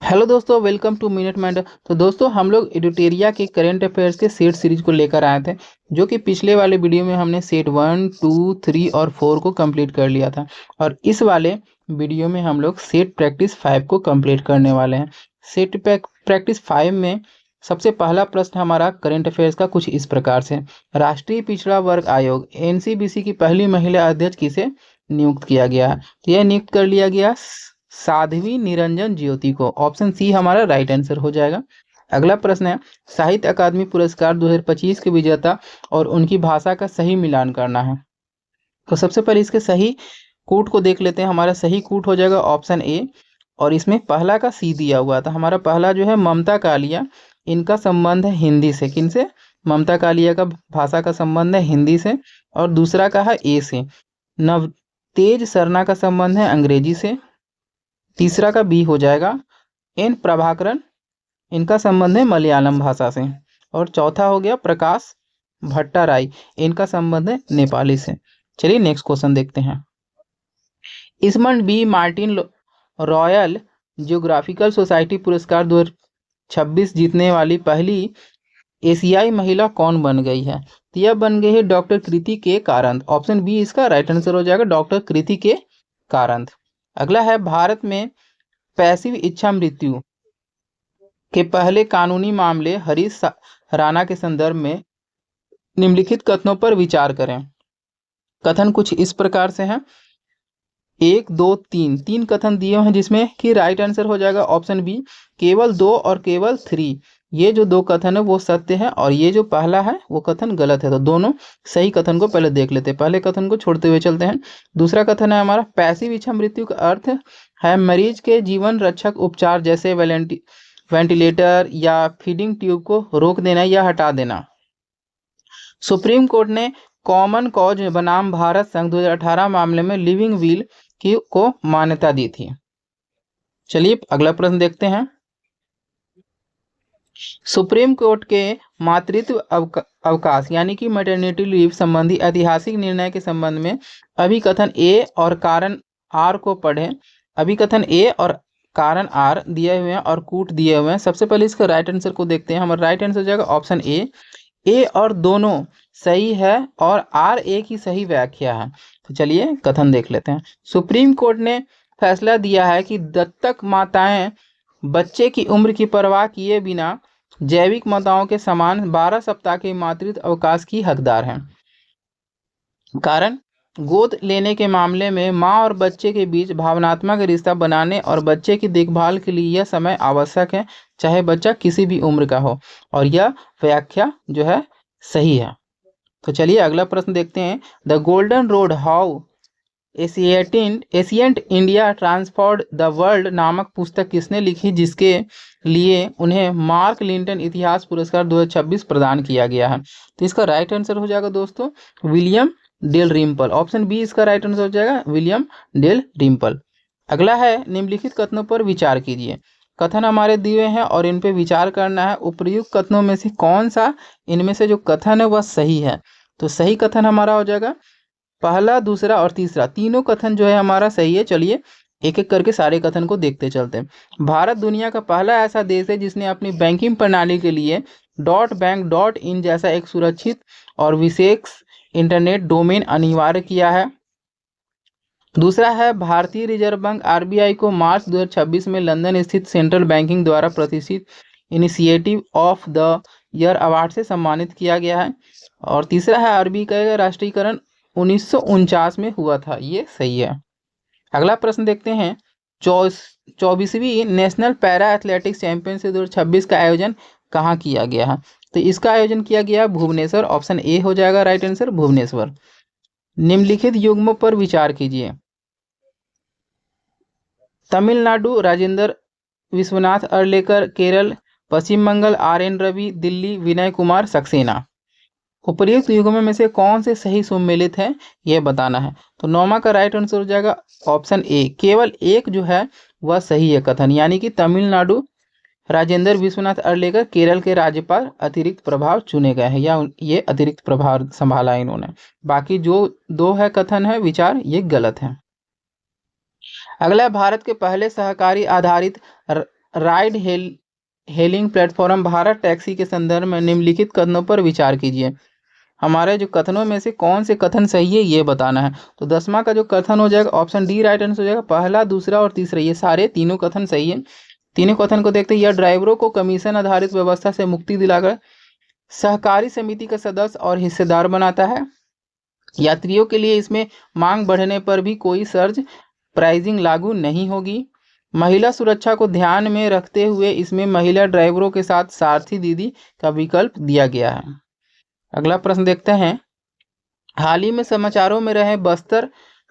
Hello दोस्तों, welcome to minute mind. तो दोस्तों, हम लोग एडुटेरिया के करंट अफेयर्स के सेट सीरीज को लेकर आए थे, जो कि पिछले वाले वीडियो में हमने सेट 1, 2, 3 और 4 को कंप्लीट कर लिया था। और इस वाले वीडियो में हम लोग सेट प्रैक्टिस 5 को कंप्लीट करने वाले हैं। सेट प्रैक्टिस 5 में सबसे पहला प्रश्न हमारा करंट अफेयर्स का कुछ इस प्रकार से। राष्ट्रीय पिछड़ा वर्ग आयोग एनसीबीसी की पहली महिला अध्यक्ष किसे नियुक्त किया गया है? तो यह नियुक्त कर लिया गया साध्वी निरंजन ज्योति को। ऑप्शन सी हमारा राइट आंसर हो जाएगा। अगला प्रश्न है, साहित्य अकादमी पुरस्कार 2025 के विजेता और उनकी भाषा का सही मिलान करना है। तो सबसे पहले इसके सही कूट को देख लेते हैं। हमारा सही कूट हो जाएगा ऑप्शन ए, और इसमें पहला का सी दिया हुआ था। हमारा पहला जो है ममता कालिया, इनका संबंध है हिंदी से। किन से? ममता कालिया का भाषा का संबंध है हिंदी से। और दूसरा का है ए से, नवतेज सरना का संबंध है अंग्रेजी से। तीसरा का बी हो जाएगा, एन प्रभाकरन, इनका संबंध है मलयालम भाषा से। और चौथा हो गया प्रकाश भट्टाराई, इनका संबंध है नेपाली से। चलिए नेक्स्ट क्वेश्चन देखते हैं। Esmond B Martin Royal Geographical Society पुरस्कार 2026 जीतने वाली पहली एशियाई महिला कौन बन गई है? तो यह बन गई है डॉक्टर कृति के कारंत। ऑप्शन बी इसका राइट आंसर हो जाएगा, डॉक्टर कृति के कारंत। अगला है, भारत में पैसिव इच्छा मृत्यु के पहले कानूनी मामले हरीश राणा के संदर्भ में निम्नलिखित कथनों पर विचार करें। कथन कुछ इस प्रकार से हैं। 1, 2, 3 तीन कथन दिए हैं, जिसमें कि राइट आंसर हो जाएगा ऑप्शन बी, केवल 2 और केवल 3। ये जो दो कथन है वो सत्य है, और ये जो पहला है वो कथन गलत है। तो दोनों सही कथन को पहले देख लेते हैं, पहले कथन को छोड़ते हुए चलते हैं। दूसरा कथन है हमारा, पैसिव इच्छा मृत्यु का अर्थ है मरीज के जीवन रक्षक उपचार जैसे वेंटिलेटर या फीडिंग ट्यूब को रोक देना या हटा देना। सुप्रीम कोर्ट ने कॉमन कॉज बनाम भारत संघ 2018 मामले में लिविंग विल को मान्यता दी थी। चलिए अगला प्रश्न देखते हैं। सुप्रीम कोर्ट के मातृत्व अवकाश यानी कि मैटरनिटी लीव संबंधी ऐतिहासिक निर्णय के संबंध में अभिकथन ए और कारण आर को पढ़ें। अभिकथन ए और कारण आर दिए हुए हैं और कूट दिए हुए हैं। सबसे पहले इसका राइट आंसर को देखते हैं। हमारा राइट आंसर हो जाएगा ऑप्शन ए और दोनों सही है, और आर ए की सही व्याख्या है। तो चलिए कथन देख लेते हैं। सुप्रीम कोर्ट ने फैसला दिया है कि दत्तक माताएं बच्चे की उम्र की परवाह किए बिना जैविक माताओं के समान 12 सप्ताह के मातृत्व अवकाश की हकदार हैं। कारण, गोद लेने के मामले में माँ और बच्चे के बीच भावनात्मक रिश्ता बनाने और बच्चे की देखभाल के लिए यह समय आवश्यक है, चाहे बच्चा किसी भी उम्र का हो। और यह व्याख्या जो है सही है। तो चलिए अगला प्रश्न देखते हैं। The Golden Road how ancient India transformed the world नामक पुस्तक किसने लिखी, जिसके लिए उन्हें मार्क लिंटन इतिहास पुरस्कार 2026 प्रदान किया गया है? तो इसका राइट आंसर हो जाएगा दोस्तों William del Rimple. Option B इसका राइट आंसर हो जाएगा विलियम डेल रिम्पल। अगला है, निम्नलिखित कथनों पर विचार कीजिए। कथन हमारे दिए हैं और इन पे विचार करना है। उपर्युक्त कथनों में से कौन सा इनमें से जो कथन है वह सही है? तो सही कथन हमारा हो जाएगा पहला, दूसरा और तीसरा, तीनों कथन जो है हमारा सही है। चलिए एक एक करके सारे कथन को देखते चलते हैं। भारत दुनिया का पहला ऐसा देश है जिसने अपनी बैंकिंग प्रणाली के लिए .bank.in जैसा एक सुरक्षित और विशेष इंटरनेट डोमेन अनिवार्य किया है। दूसरा है, भारतीय रिजर्व बैंक आरबीआई को मार्च 2026 में लंदन स्थित सेंट्रल बैंकिंग द्वारा प्रतिष्ठित initiative of the year award से सम्मानित किया गया है। और तीसरा है, आरबीआई का राष्ट्रीयकरण 1949 में हुआ था। ये सही है। अगला प्रश्न देखते हैं। 24वीं नेशनल पैरा एथलेटिक्स चैंपियनशिप 2026 का आयोजन कहाँ किया गया है? तो इसका आयोजन किया गया भुवनेश्वर। ऑप्शन ए हो जाएगा राइट आंसर, भुवनेश्वर। निम्नलिखित युग्मों पर विचार कीजिए। तमिलनाडु राजेंद्र विश्वनाथ अर्लेकर, केरल पश्चिम बंगाल RN रवि, दिल्ली विनय कुमार सक्सेना। उपर्युक्त युग्मों में से कौन से सही सम्मिलित है यह बताना है। तो 9वां का राइट आंसर हो जाएगा ऑप्शन ए, केवल एक जो है वह सही है कथन, यानी कि तमिलनाडु राजेंद्र विश्वनाथ अर्लेकर केरल के राज्यपाल अतिरिक्त प्रभाव चुने गए हैं, या ये अतिरिक्त प्रभाव संभाला इन्होंने। बाकी जो दो है कथन है विचार, ये गलत है। अगला, भारत के पहले सहकारी आधारित ride hailing platform Bharat taxi के संदर्भ में निम्नलिखित कथनों पर विचार कीजिए। हमारे जो कथनों में से कौन से कथन सही है ये बताना है। तो 10वां का जो कथन हो जाएगा ऑप्शन डी राइट आंसर हो जाएगा। पहला, दूसरा और तीसरा ये सारे तीनों कथन सही है। तीनों कथन को देखते हैं। यह ड्राइवरों को कमीशन आधारित व्यवस्था से मुक्ति दिलाकर सहकारी समिति का सदस्य और हिस्सेदार बनाता है। यात्रियों के लिए इसमें मांग बढ़ने पर भी कोई सर्ज प्राइसिंग लागू नहीं होगी। महिला सुरक्षा को ध्यान में रखते हुए इसमें महिला ड्राइवरों के साथ सारथी दीदी का विकल्प दिया गया है। अगला प्रश्न देखते हैं। हाल ही में समाचारों में रहे बस्तर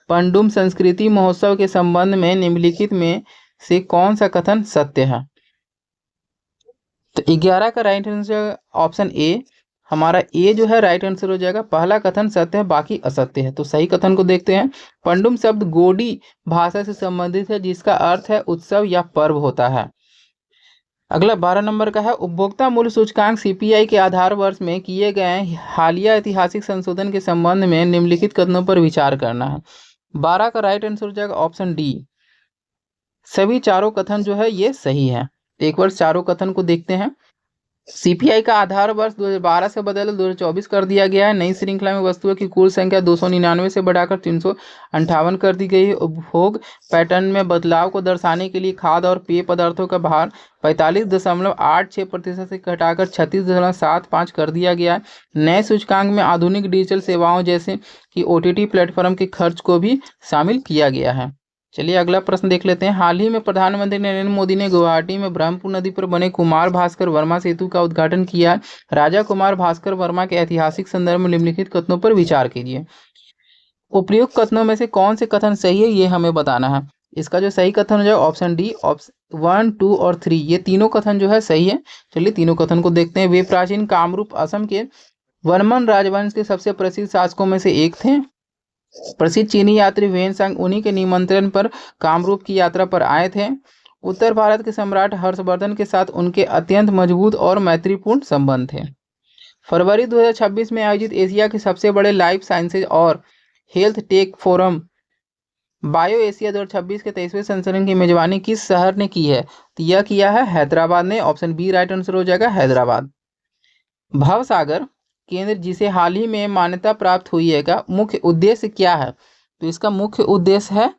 पंडुम संस्कृति महोत्सव के संबंध में निम्नलिखित में से कौन सा कथन सत्य है? तो 11 का राइट आंसर ऑप्शन ए। हमारा ए जो है राइट आंसर हो जाएगा। पहला कथन सत्य है, बाकी असत्य है। तो सही कथन को देखते हैं। पंडुम शब्द गोडी भाषा से संबंधित है जिसका अर्थ है उत्सव या पर्व होता है। अगला 12 नंबर का है। उपभोक्ता मूल्य सूचकांक सीपीआई के आधार वर्ष में किए गए हालिया ऐतिहासिक संशोधन के संबंध में निम्नलिखित कथनों पर विचार करना है। 12 का राइट आंसर हो जाएगा ऑप्शन डी। सभी चारों कथन जो है ये सही है। एक बार चारों कथन को देखते हैं। सीपीआई का आधार वर्ष 2012 से बदल 2024 कर दिया गया है। नई श्रृंखला में वस्तुओं की कुल संख्या 299 से बढ़ाकर 358 कर दी गई है। उपभोग पैटर्न में बदलाव को दर्शाने के लिए खाद्य और पेय पदार्थों का भार 45.86% से घटाकर 36.75 कर दिया गया है। नए सूचकांक में आधुनिक डिजिटल सेवाओं जैसे कि ओटीटी प्लेटफॉर्म के खर्च को भी शामिल किया गया है। चलिए अगला प्रश्न देख लेते हैं। हाल ही में प्रधानमंत्री नरेंद्र मोदी ने गुवाहाटी में ब्रह्मपुत्र नदी पर बने कुमार भास्कर वर्मा सेतु का उद्घाटन किया। राजा कुमार भास्कर वर्मा के ऐतिहासिक संदर्भ में निम्नलिखित कथनों पर विचार कीजिए। उपयुक्त कथनों में से कौन से कथन सही है ये हमें बताना है। इसका जो सही कथन हो जाए ऑप्शन डी। ऑप्शन 1, 2 और 3 ये तीनों कथन जो है सही है। चलिए तीनों कथन को देखते हैं। वे प्राचीन कामरूप असम के वर्मन राजवंश के सबसे प्रसिद्ध शासकों में से एक थे। प्रसिद्ध चीनी यात्री वेनसांग उन्हीं के निमंत्रण पर कामरूप की यात्रा पर आए थे। उत्तर भारत के सम्राट हर्षवर्धन के साथ उनके अत्यंत मजबूत और मैत्रीपूर्ण संबंध थे। फरवरी 2026 में आयोजित एशिया के सबसे बड़े लाइफ साइंसेज और health take forum bio Asia 2026 के 23वें संस्करण की मेजबानी किस शहर ने की है? तो यह किया है हैदराबाद ने। ऑप्शन बी राइट आंसर हो जाएगा हैदराबाद। भवसागर केंद्र जिसे हाल ही में मान्यता प्राप्त हुई है का मुख्य उद्देश्य क्या है? तो इसका मुख्य उद्देश्य है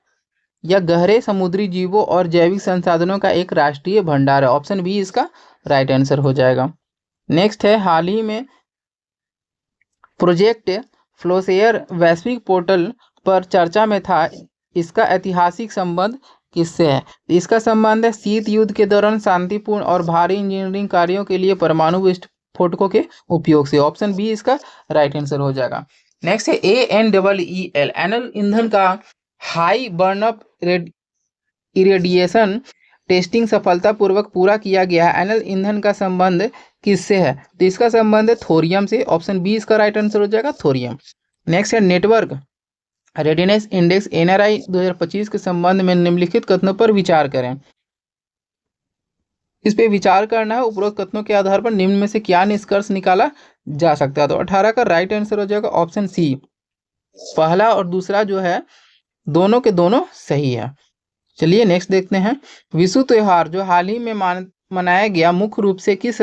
यह गहरे समुद्री जीवों और जैविक संसाधनों का एक राष्ट्रीय भंडार है। ऑप्शन बी इसका राइट आंसर हो जाएगा। नेक्स्ट है। हाल ही में प्रोजेक्ट फ्लोसेयर वैश्विक पोर्टल पर चर्चा में था। इसका ऐतिहासिक संबंध किससे है? इसका संबंध है शीत युद्ध के दौरान शांतिपूर्ण और भारी इंजीनियरिंग कार्यों के लिए परमाणु विस्फोटकों के उपयोग से। ऑप्शन बी इसका राइट आंसर हो जाएगा। नेक्स्ट है ANEEL एनल ईंधन का हाई बर्नअप इरेडिएशन टेस्टिंग सफलतापूर्वक पूरा किया गया है। एनल ईंधन का संबंध किससे है? तो इसका संबंध है थोरियम से। ऑप्शन बी इसका राइट आंसर हो जाएगा थोरियम। नेक्स्ट है नेटवर्क रेडिनेस इंडेक्स NRI 2025 के संबंध में निम्नलिखित कथनों पर विचार करें। इस पे विचार करना है। उपरोक्त कथनों के आधार पर निम्न में से क्या निष्कर्ष निकाला जा सकता है? तो 18 का राइट आंसर हो जाएगा ऑप्शन सी। पहला और दूसरा जो है दोनों के दोनों सही है। चलिए नेक्स्ट देखते हैं। विशु त्योहार जो हाल ही में मनाया गया मुख्य रूप से किस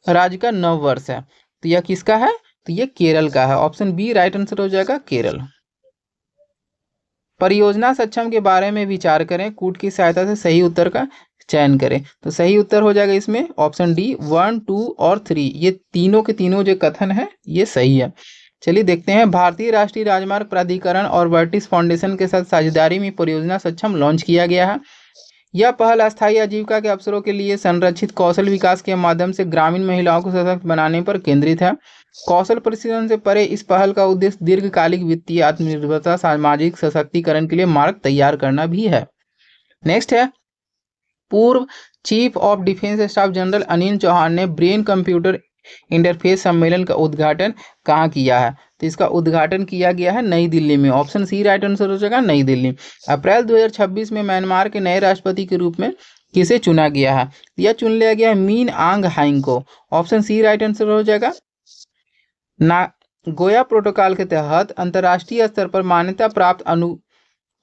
राज्य का नव वर्ष है? तो यह किसका है? तो यह केरल का है। ऑप्शन बी राइट आंसर हो जाएगा केरल। परियोजना सक्षम के बारे में विचार करें। कूट की सहायता से सही उत्तर का चयन करें। तो सही उत्तर हो जाएगा इसमें ऑप्शन डी 1, 2 और 3 ये तीनों के तीनों जो कथन है ये सही है। चलिए देखते हैं। भारतीय राष्ट्रीय राजमार्ग प्राधिकरण और वर्टिस फाउंडेशन के साथ साझेदारी में परियोजना सक्षम लॉन्च किया गया है। यह पहल अस्थायी आजीविका के अवसरों के लिए संरक्षित कौशल विकास के माध्यम से ग्रामीण महिलाओं को सशक्त बनाने पर केंद्रित है। कौशल प्रशिक्षण से परे इस पहल का उद्देश्य दीर्घकालिक वित्तीय आत्मनिर्भरता सामाजिक सशक्तिकरण के लिए मार्ग तैयार करना भी है। नेक्स्ट है। पूर्व chief of defence staff general Anil Chauhan ने ब्रेन कंप्यूटर इंटरफेस सम्मेलन का उद्घाटन कहाँ किया है? तो इसका उद्घाटन किया गया है नई दिल्ली में। ऑप्शन सी राइट आंसर हो जाएगा नई दिल्ली। अप्रैल 2026 में म्यांमार के नए राष्ट्रपति के रूप में किसे चुना गया है? यह चुन लिया गया है मीन आंग हाइंग को। ऑप्शन सी राइट आंसर हो जाएगा। नागोया प्रोटोकॉल के तहत अंतर्राष्ट्रीय स्तर पर मान्यता प्राप्त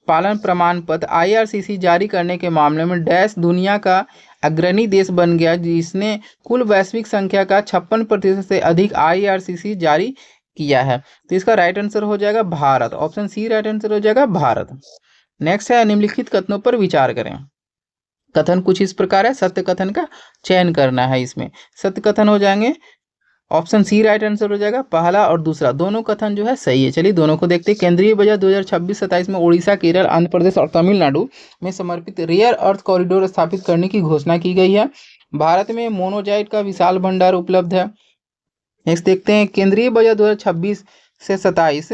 पालन प्रमाण पत्र IRCC जारी करने के मामले में डैश दुनिया का अग्रणी देश बन गया, जिसने कुल वैश्विक संख्या का 56% से अधिक IRCC जारी किया है। तो इसका राइट आंसर हो जाएगा Bharat. Option C right answer हो जाएगा भारत। नेक्स्ट है, निम्नलिखित कथनों पर विचार करें। कथन कुछ इस प्रकार है, सत्य कथन का चयन करना है। इसमें सत्य कथन हो जाएंगे, ऑप्शन सी राइट आंसर हो जाएगा, पहला और दूसरा दोनों कथन जो है सही है। चलिए दोनों को देखते हैं। केंद्रीय बजट 2026-27 में उड़ीसा, केरल, आंध्र प्रदेश और तमिलनाडु में समर्पित रेयर अर्थ कॉरिडोर स्थापित करने की घोषणा की गई है। भारत में मोनोजाइट का विशाल भंडार उपलब्ध है। नेक्स्ट देखते हैं, केंद्रीय बजट 2026 से 27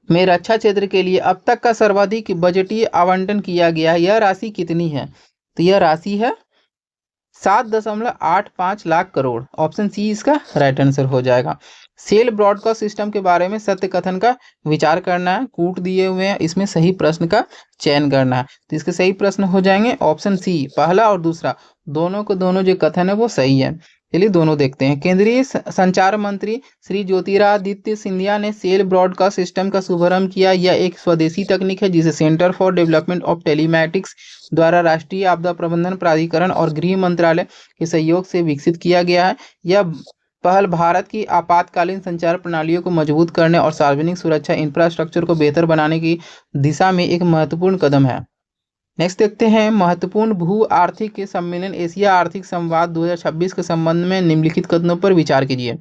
में रक्षा क्षेत्र के लिए अब तक का सर्वाधिक बजटीय आवंटन किया गया है। यह राशि कितनी है? तो यह राशि है 7.85 लाख करोड़। ऑप्शन सी इसका राइट आंसर हो जाएगा। सेल ब्रॉडकास्ट सिस्टम के बारे में सत्य कथन का विचार करना है। कूट दिए हुए हैं, इसमें सही प्रश्न का चयन करना है। तो इसके सही प्रश्न हो जाएंगे ऑप्शन सी, पहला और दूसरा दोनों जो कथन है वो सही है। चलिए दोनों देखते हैं। केंद्रीय संचार मंत्री श्री ज्योतिरादित्य सिंधिया ने सेल ब्रॉडकास्ट सिस्टम का शुभारंभ किया। यह एक स्वदेशी तकनीक है जिसे centre for development of telematics द्वारा राष्ट्रीय आपदा प्रबंधन प्राधिकरण और गृह मंत्रालय के सहयोग से विकसित किया गया है। यह पहल भारत की आपातकालीन संचार प्रणालियों को मजबूत करने और सार्वजनिक सुरक्षा इंफ्रास्ट्रक्चर को बेहतर बनाने की दिशा में एक महत्वपूर्ण कदम है। नेक्स्ट देखते हैं, महत्वपूर्ण भू आर्थिक सम्मेलन एशिया आर्थिक संवाद 2026 के संबंध में निम्नलिखित कथनों पर विचार कीजिए।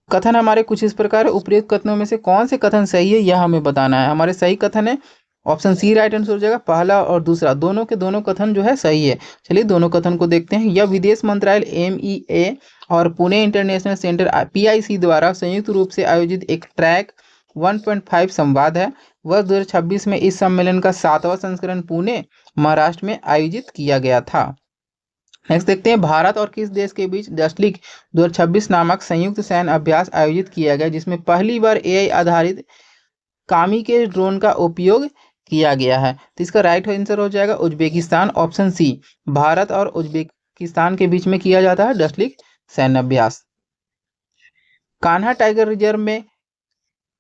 कथन हमारे कुछ इस प्रकार, उपयुक्त कथनों में से कौन से कथन सही है यह हमें बताना है। हमारे सही कथन है ऑप्शन सी राइट आंसर हो जाएगा, पहला और दूसरा दोनों के दोनों कथन जो है सही है। चलिए दोनों कथन को देखते हैं। यह विदेश मंत्रालय MEA और पुणे इंटरनेशनल सेंटर PIC द्वारा संयुक्त रूप से आयोजित एक ट्रैक 1.5 संवाद है। वर्ष 2026 में इस सम्मेलन का 7वां संस्करण पुणे महाराष्ट्र में आयोजित किया गया था। नेक्स्ट देखते हैं, भारत और किस देश के बीच डस्लिक 2026 नामक संयुक्त सैन्य अभ्यास आयोजित किया गया, जिसमें पहली बार AI आधारित कामी के ड्रोन का उपयोग किया गया है। तो इसका राइट आंसर हो जाएगा उज्बेकिस्तान। ऑप्शन सी, भारत और उज्बेकिस्तान के बीच में किया जाता है डस्लिक सैन्य अभ्यास। कान्हा टाइगर रिजर्व में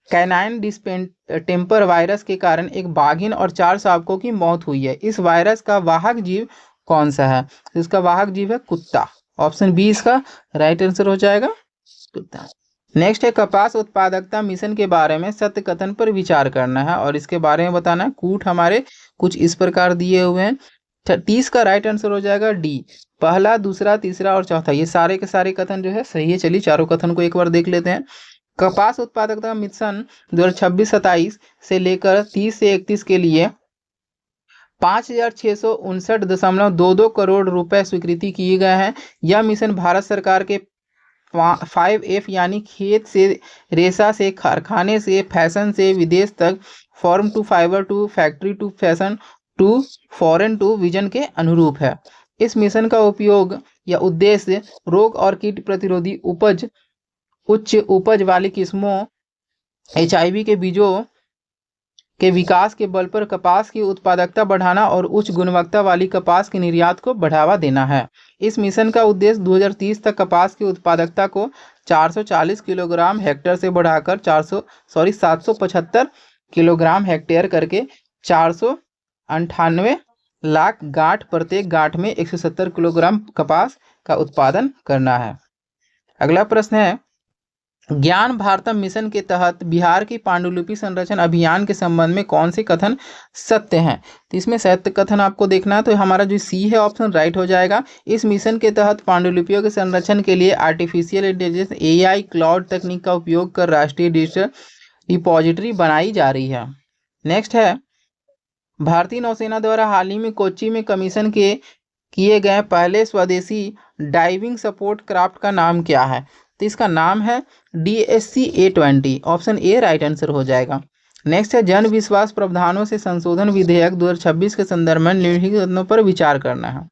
कैनाइन डिस्टेंपर वायरस के कारण एक बाघिन और 4 शावकों की मौत हुई है। इस वायरस का वाहक जीव कौन सा है? तो इसका वाहक जीव है कुत्ता। ऑप्शन बी इसका राइट आंसर हो जाएगा, कुत्ता। नेक्स्ट है, कपास उत्पादकता मिशन के बारे में सत्य कथन पर विचार करना है और इसके बारे में बताना है। कूट हमारे कुछ इस प्रकार दिए हुए हैं। 30 का राइट आंसर हो जाएगा डी, पहला, दूसरा, तीसरा और चौथा। ये सारे के सारे कथन जो है सही है। चलिए चारों कथन को एक बार देख लेते हैं। कपास उत्पादकता मिशन 2026-27 से लेकर 30 से 31 के लिए 5,659.22 करोड़ रुपए स्वीकृति किए गए हैं। यह मिशन भारत सरकार के 5F यानी खेत से, रेशा से, कारखाने से, फैशन से विदेश तक, farm to fibre to factory to fashion to foreign to vision के अनुरूप है। इस मिशन का उपयोग या उद्देश्य रोग और कीट प्रतिरोधी उपज, उच्च उपज वाली किस्मों, HIV के बीजों के विकास के बल पर कपास की उत्पादकता बढ़ाना और उच्च गुणवत्ता वाली कपास के निर्यात को बढ़ावा देना है। इस मिशन का उद्देश्य 2030 तक कपास की उत्पादकता को 440 किलोग्राम हेक्टेयर से बढ़ाकर 775 किलोग्राम हेक्टेयर करके 498 लाख गांठ, प्रत्येक गांठ में 170 किलोग्राम कपास का उत्पादन करना है। अगला प्रश्न है, ज्ञान भारतम मिशन के तहत बिहार की पांडुलिपि संरक्षण अभियान के संबंध में कौन से कथन सत्य हैं? तो इसमें सत्य कथन आपको देखना है। तो हमारा जो सी है ऑप्शन राइट हो जाएगा। इस मिशन के तहत पांडुलिपियों के संरक्षण के लिए आर्टिफिशियल इंटेलिजेंस AI क्लाउड तकनीक का उपयोग कर राष्ट्रीय डिजिटल रिपॉजिटरी बनाई जा रही है। नेक्स्ट है, भारतीय नौसेना द्वारा हाल ही में कोच्चि में कमीशन किए गए पहले स्वदेशी डाइविंग सपोर्ट क्राफ्ट का नाम क्या है? तो इसका नाम है DSC-A20। Option A right answer हो जाएगा। नेक्स्ट है, जन विश्वास प्रावधानों से संशोधन विधेयक 2026 के संदर्भ में निम्नलिखित कथनों पर विचार करना है।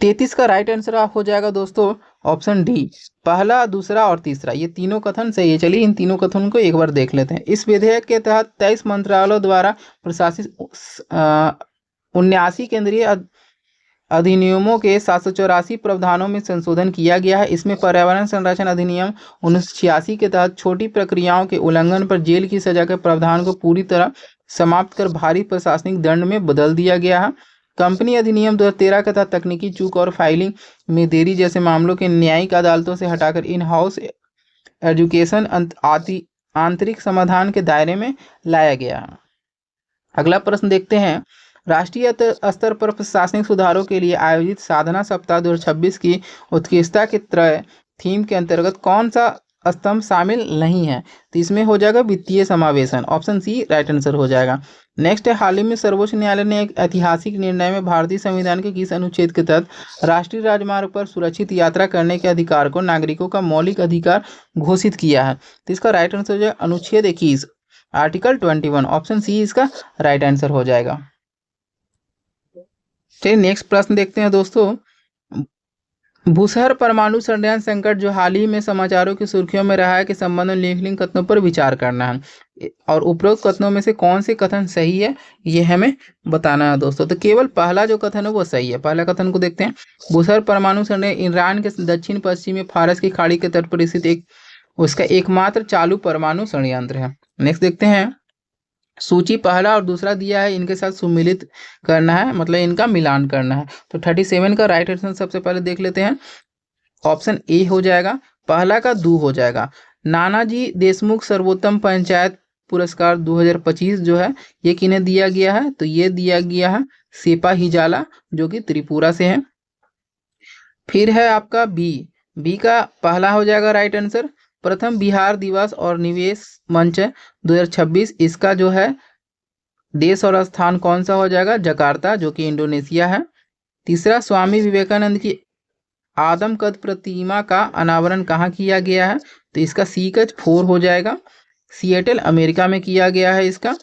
33 का राइट आंसर हो जाएगा दोस्तों ऑप्शन डी, पहला, दूसरा और तीसरा। ये तीनों कथन सही है। चलिए इन तीनों कथनों को एक बार देख लेते हैं। इस विधेयक के तहत 23 मंत्रालयों द्वारा प्रशासित 79 केंद्रीय अधिनियमों के 784 प्रावधानों में संशोधन किया गया है। इसमें पर्यावरण संरक्षण अधिनियम 1986 के तहत छोटी प्रक्रियाओं के उल्लंघन पर जेल की सजा के प्रावधान को पूरी तरह समाप्त कर भारी प्रशासनिक दंड में बदल दिया गया है। कंपनी अधिनियम 2013 के तहत तकनीकी चूक और फाइलिंग में देरी जैसे मामलों के न्यायिक अदालतों से हटाकर इन हाउस एजुकेशन आंतरिक समाधान के दायरे में लाया गया है। अगला प्रश्न देखते हैं, राष्ट्रीय स्तर पर प्रशासनिक सुधारों के लिए आयोजित साधना सप्ताह 2026 की उत्कृष्टता के त्रय थीम के अंतर्गत कौन सा स्तंभ शामिल नहीं है? तो इसमें हो जाएगा वित्तीय समावेशन, ऑप्शन सी राइट आंसर हो जाएगा। नेक्स्ट है, हाल ही में सर्वोच्च न्यायालय ने एक ऐतिहासिक निर्णय में भारतीय संविधान के किस अनुच्छेद के तहत राष्ट्रीय राजमार्ग पर सुरक्षित यात्रा करने के अधिकार को नागरिकों का मौलिक अधिकार घोषित किया है? तो इसका राइट आंसर हो जाएगा अनुच्छेद 21, आर्टिकल 21, ऑप्शन सी इसका राइट आंसर हो जाएगा। चलिए नेक्स्ट प्रश्न देखते हैं दोस्तों, भूसहर परमाणु संयंत्र संकट जो हाल ही में समाचारों की सुर्खियों में रहा है के संबंध में निम्नलिखित कथनों पर विचार करना है और उपरोक्त कथनों में से कौन से कथन सही है ये हमें बताना है दोस्तों। तो केवल पहला जो कथन है वो सही है। पहला कथन को देखते हैं, भूसहर परमाणु संयंत्र ईरान के दक्षिण पश्चिमी फारस की खाड़ी के तट पर स्थित उसका एकमात्र चालू परमाणु संयंत्र है। नेक्स्ट देखते हैं, सूची पहला और दूसरा दिया है, इनके साथ सुमिलित करना है, मतलब इनका मिलान करना है। तो 37 का राइट आंसर सबसे पहले देख लेते हैं, ऑप्शन ए हो जाएगा। पहला का दू हो जाएगा। नानाजी देशमुख सर्वोत्तम पंचायत पुरस्कार 2025 जो है ये किन्हें दिया गया है? तो ये दिया गया है सेपा हिजाला जो कि त्रिपुरा से है। फिर है आपका बी का पहला हो जाएगा राइट आंसर, प्रथम बिहार दिवस और निवेश मंच 2026, इसका जो है देश और स्थान कौन सा हो जाएगा? जकार्ता जो कि इंडोनेशिया है। तीसरा, स्वामी विवेकानंद की आदमकद प्रतिमा का अनावरण कहाँ किया गया है? तो इसका सी का 4 हो जाएगा, सिएटल अमेरिका में किया गया है इसका।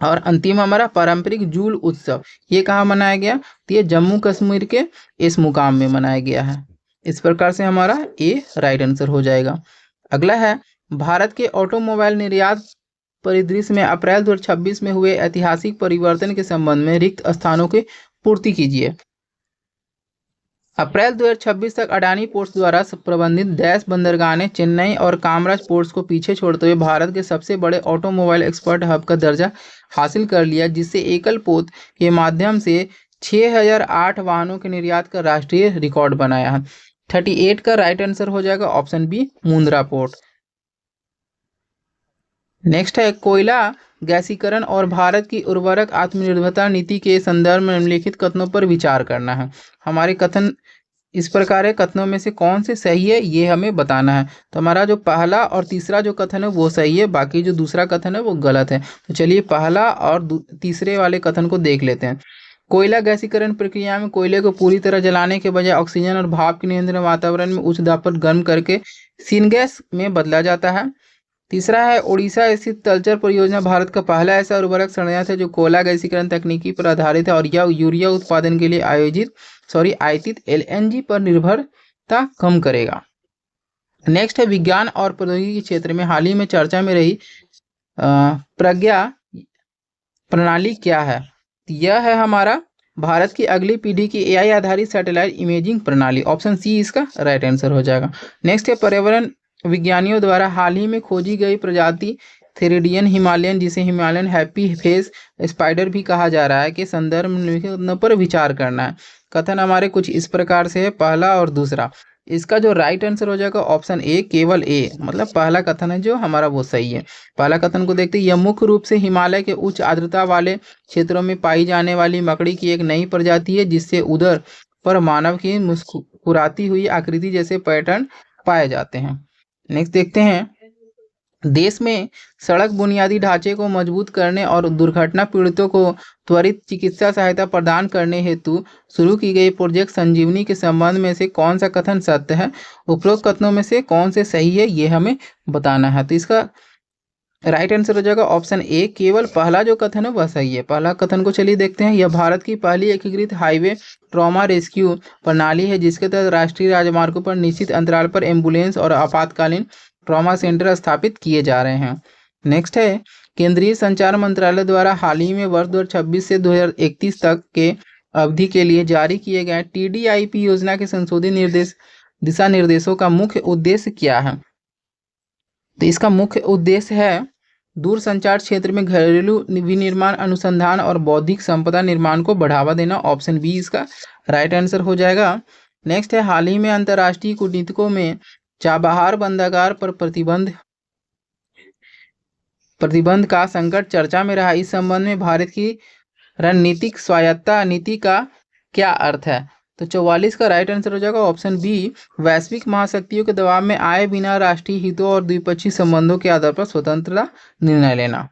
और अंतिम हमारा पारंपरिक जूल उत्सव, ये कहाँ मनाया गया? तो ये जम्मू कश्मीर के इस मुकाम में मनाया गया है। इस प्रकार से हमारा ए राइट आंसर हो जाएगा। अगला है, भारत के ऑटोमोबाइल निर्यात परिदृश्य में अप्रैल 2026 में हुए ऐतिहासिक परिवर्तन के संबंध में रिक्त स्थानों की पूर्ति कीजिए। अप्रैल 2026 तक अडानी पोर्ट्स द्वारा प्रबंधित 10 बंदरगाह ने चेन्नई और कामराज पोर्ट्स को पीछे छोड़ते हुए भारत के सबसे बड़े ऑटोमोबाइल एक्सपर्ट हब का दर्जा हासिल कर लिया, जिससे एकल पोत के माध्यम से 6008 वाहनों के निर्यात का राष्ट्रीय रिकॉर्ड बनाया है। 38 का राइट आंसर हो जाएगा option B Mundra port. Next है, कोयला गैसीकरण और भारत की उर्वरक आत्मनिर्भरता नीति के संदर्भ में निम्नलिखित कथनों पर विचार करना है। हमारे कथन इस प्रकार है, कथनों में से कौन से सही है ये हमें बताना है। तो हमारा जो पहला और तीसरा जो कथन है वो सही है, बाकी जो दूसरा कथन है वो गलत है। तो चलिए पहला और तीसरे वाले कथन को देख लेते हैं। कोयला गैसीकरण प्रक्रिया में कोयले को पूरी तरह जलाने के बजाय ऑक्सीजन और भाप के नियंत्रण वातावरण में उच्च दाब पर गर्म करके सिनगैस में बदला जाता है। तीसरा है, उड़ीसा स्थित तलचर परियोजना भारत का पहला ऐसा उर्वरक संयंत्र है जो कोयला गैसीकरण तकनीकी पर आधारित है और यह यूरिया उत्पादन के लिए आयातित एलएनजी पर निर्भरता कम करेगा। नेक्स्ट है, विज्ञान और प्रौद्योगिकी क्षेत्र में हाल ही में चर्चा में रही प्रज्ञा प्रणाली क्या है? यह है हमारा भारत की अगली पीढ़ी की एआई आधारित सैटेलाइट इमेजिंग प्रणाली, ऑप्शन सी इसका राइट आंसर हो जाएगा। नेक्स्ट है, पर्यावरण विज्ञानियों द्वारा हाल ही में खोजी गई प्रजाति थेरिडियन हिमालयन, जिसे हिमालयन हैप्पी फेस स्पाइडर भी कहा जा रहा है, के संदर्भ में पर विचार करना है। कथन हमारे कुछ इस प्रकार से है, पहला और दूसरा। इसका जो राइट आंसर हो जाएगा ऑप्शन ए, केवल ए, मतलब पहला कथन है जो हमारा वो सही है। पहला कथन को देखते हैं, यह मुख्य रूप से हिमालय के उच्च आर्द्रता वाले क्षेत्रों में पाई जाने वाली मकड़ी की एक नई प्रजाति है, जिससे उदर पर मानव की मुस्कुराती हुई आकृति जैसे पैटर्न पाए जाते हैं। नेक्स्ट देखते हैं, देश में सड़क बुनियादी ढांचे को मजबूत करने और दुर्घटना पीड़ितों को त्वरित चिकित्सा सहायता प्रदान करने हेतु शुरू की गई प्रोजेक्ट संजीवनी के संबंध में से कौन सा कथन सत्य है? उपरोक्त कथनों में से कौन से सही है ये हमें बताना है। तो इसका राइट आंसर हो जाएगा ऑप्शन ए, केवल पहला जो कथन है वह सही है। पहला कथन को चलिए देखते हैं। यह भारत की पहली एकीकृत हाईवे ट्रॉमा रेस्क्यू प्रणाली है, जिसके तहत राष्ट्रीय राजमार्गों पर निश्चित अंतराल पर एम्बुलेंस और आपातकालीन ट्रॉमा सेंटर स्थापित किए जा रहे हैं। नेक्स्ट है, केंद्रीय संचार मंत्रालय द्वारा हाल ही में वर्ष 2026 से 2031 तक के अवधि के लिए जारी किए गए TDIP योजना के संशोधित दिशा निर्देशों का मुख्य उद्देश्य क्या है? तो इसका मुख्य उद्देश्य है दूर संचार क्षेत्र में घरेलू विनिर्माण अनुसंधान और बौद्धिक संपदा निर्माण को बढ़ावा देना। ऑप्शन बी इसका राइट आंसर हो जाएगा। नेक्स्ट है, हाल ही में अंतर्राष्ट्रीय कूटनीतिकों में चाबहार बंदरगाह पर प्रतिबंध का संकट चर्चा में रहा। इस संबंध में भारत की रणनीतिक स्वायत्तता नीति का क्या अर्थ है? तो 44 का राइट आंसर हो जाएगा ऑप्शन बी, वैश्विक महाशक्तियों के दबाव में आए बिना राष्ट्रीय हितों और द्विपक्षीय संबंधों के आधार पर स्वतंत्रता निर्णय लेना।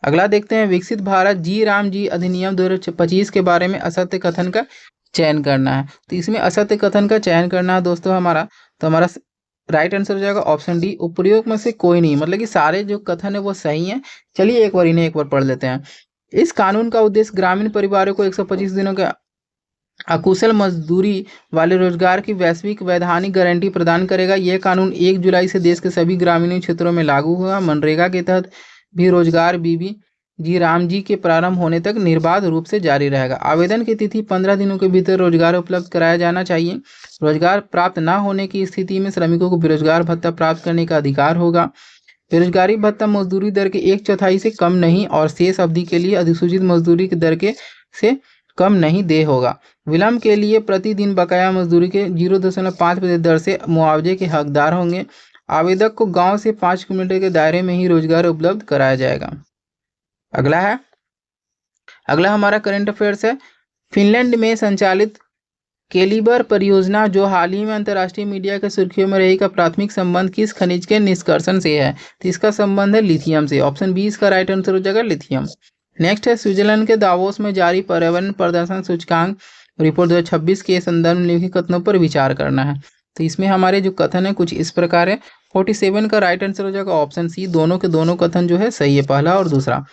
अगला देखते हैं, विकसित भारत जी राम जी अधिनियम 2025 के बारे में असत्य कथन का चयन करना है। तो इसमें असत्य कथन का चयन करना है दोस्तों हमारा, तो हमारा राइट आंसर हो जाएगा ऑप्शन डी, उपयुक्त में से कोई नहीं, मतलब कि सारे जो कथन है वो सही हैं। चलिए इन्हें एक बार पढ़ लेते हैं। इस कानून का उद्देश्य ग्रामीण परिवारों को 125 दिनों के अकुशल मजदूरी वाले रोजगार की वैश्विक वैधानिक गारंटी प्रदान करेगा। यह कानून 1 जुलाई से देश के सभी ग्रामीण क्षेत्रों में लागू हुआ। मनरेगा के तहत भी रोजगार बीबी जी राम जी के प्रारंभ होने तक निर्बाध रूप से जारी रहेगा। आवेदन की तिथि 15 दिनों के भीतर रोजगार उपलब्ध कराया जाना चाहिए। रोजगार प्राप्त न होने की स्थिति में श्रमिकों को बेरोजगार भत्ता प्राप्त करने का अधिकार होगा। बेरोजगारी भत्ता मजदूरी दर के 1/4 से कम नहीं और शेष अवधि के लिए अधिसूचित मजदूरी की दर के से कम नहीं दे होगा। विलंब के लिए प्रतिदिन बकाया मजदूरी के 0.5% दर से मुआवजे के हकदार होंगे। आवेदक को गांव से 5 किलोमीटर के दायरे में ही रोजगार उपलब्ध कराया जाएगा। अगला हमारा करंट अफेयर्स है। फिनलैंड में संचालित कैलिबर परियोजना जो हाल ही में अंतर्राष्ट्रीय मीडिया के सुर्खियों में रही, का प्राथमिक संबंध किस खनिज के निष्कर्षण से है? तो इसका संबंध है लिथियम से। ऑप्शन बी इसका राइट आंसर हो जाएगा लिथियम। नेक्स्ट है, स्विट्जरलैंड के दावोस में जारी पर्यावरण प्रदर्शन सूचकांक रिपोर्ट 2026 के संदर्भ में निम्नलिखित कथनों पर विचार करना है। तो इसमें हमारे जो कथन है कुछ इस प्रकार है। 47 का राइट आंसर हो जाएगा ऑप्शन सी, दोनों के दोनों कथन जो है सही है, पहला और दूसरा।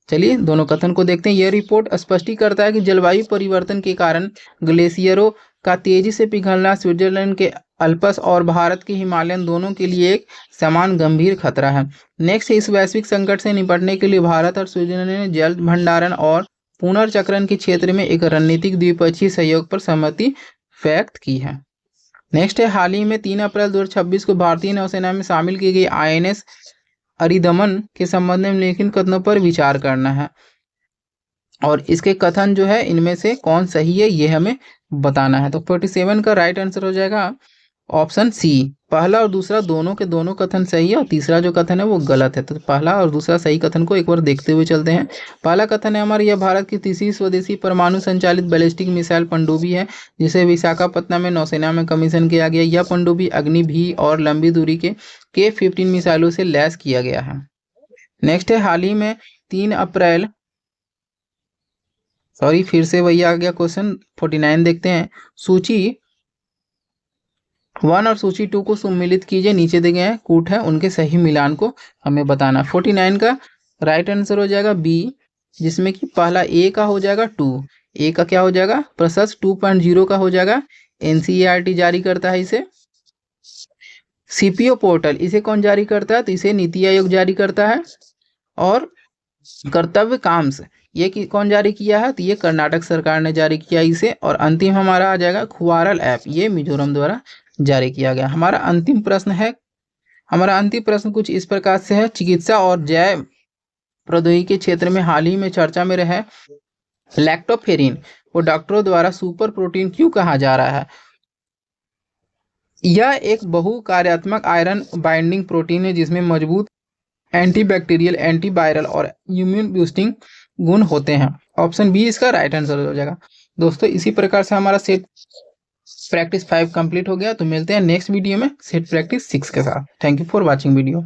चलिए दोनों कथन को देखते हैं। यह रिपोर्ट स्पष्ट करता है कि जलवायु परिवर्तन के कारण ग्लेशियरों का तेजी से पिघलना स्विट्जरलैंड के अल्प्स और भारत के हिमालयन दोनों के लिए एक समान गंभीर खतरा है। नेक्स्ट, इस वैश्विक संकट से निपटने के लिए भारत और स्विट्जरलैंड ने जल भंडारण और पुनर्चक्रण के क्षेत्र में एक रणनीतिक द्विपक्षीय सहयोग पर सहमति व्यक्त की है। नेक्स्ट है, हाल ही में 3 अप्रैल 2026 को भारतीय नौसेना में शामिल की गई INS अरिदमन के संबंध में निम्नलिखित कथनों पर विचार करना है और इसके कथन जो है इनमें से कौन सही है ये हमें बताना है। तो 47 का राइट आंसर हो जाएगा ऑप्शन सी, पहला और दूसरा दोनों के दोनों कथन सही है और तीसरा जो कथन है वो गलत है। तो पहला और दूसरा सही कथन को एक बार देखते हुए चलते हैं। पहला कथन है हमारा, यह भारत की तीसरी स्वदेशी परमाणु संचालित बैलिस्टिक मिसाइल पनडुब्बी है जिसे विशाखापत्तनम में नौसेना में कमीशन किया गया। यह पनडुब्बी अग्नि भी और लंबी दूरी के K-15 मिसाइलों से लैस किया गया है। नेक्स्ट है, हाल ही में 3 अप्रैल फिर से वही आ गया क्वेश्चन। 49 देखते हैं। सूची 1 और सूची 2 को सम्मिलित कीजिए, नीचे दिए गए कूट है उनके सही मिलान को हमें बताना। 49 का राइट आंसर हो जाएगा बी, जिसमें कि पहला ए का हो जाएगा 2, ए का क्या हो जाएगा प्रशस्त 2.0 का हो जाएगा। NCERT जारी करता है इसे। CPO पोर्टल इसे कौन जारी करता है? तो इसे नीति आयोग जारी करता है। और कर्तव्य काम्स ये कौन जारी किया है? तो ये कर्नाटक सरकार ने जारी किया इसे। और अंतिम हमारा आ जाएगा खुवारल ऐप, ये मिजोरम द्वारा जारी किया गया। हमारा अंतिम प्रश्न कुछ इस प्रकार से है। चिकित्सा और जैव प्रौद्योगिकी के क्षेत्र में हाल ही में चर्चा में रहे लैक्टोफेरिन को डॉक्टरों द्वारा सुपर प्रोटीन क्यों कहा जा रहा है? यह एक बहुकार्यात्मक आयरन बाइंडिंग प्रोटीन है जिसमें मजबूत एंटीबैक्टीरियल, एंटीवायरल और इम्यून बूस्टिंग गुण होते हैं। ऑप्शन बी इसका राइट आंसर हो जाएगा। दोस्तों इसी प्रकार से हमारा सेट प्रैक्टिस 5 कंप्लीट हो गया। तो मिलते हैं नेक्स्ट वीडियो में सेट प्रैक्टिस 6 के साथ। Thank you for watching video.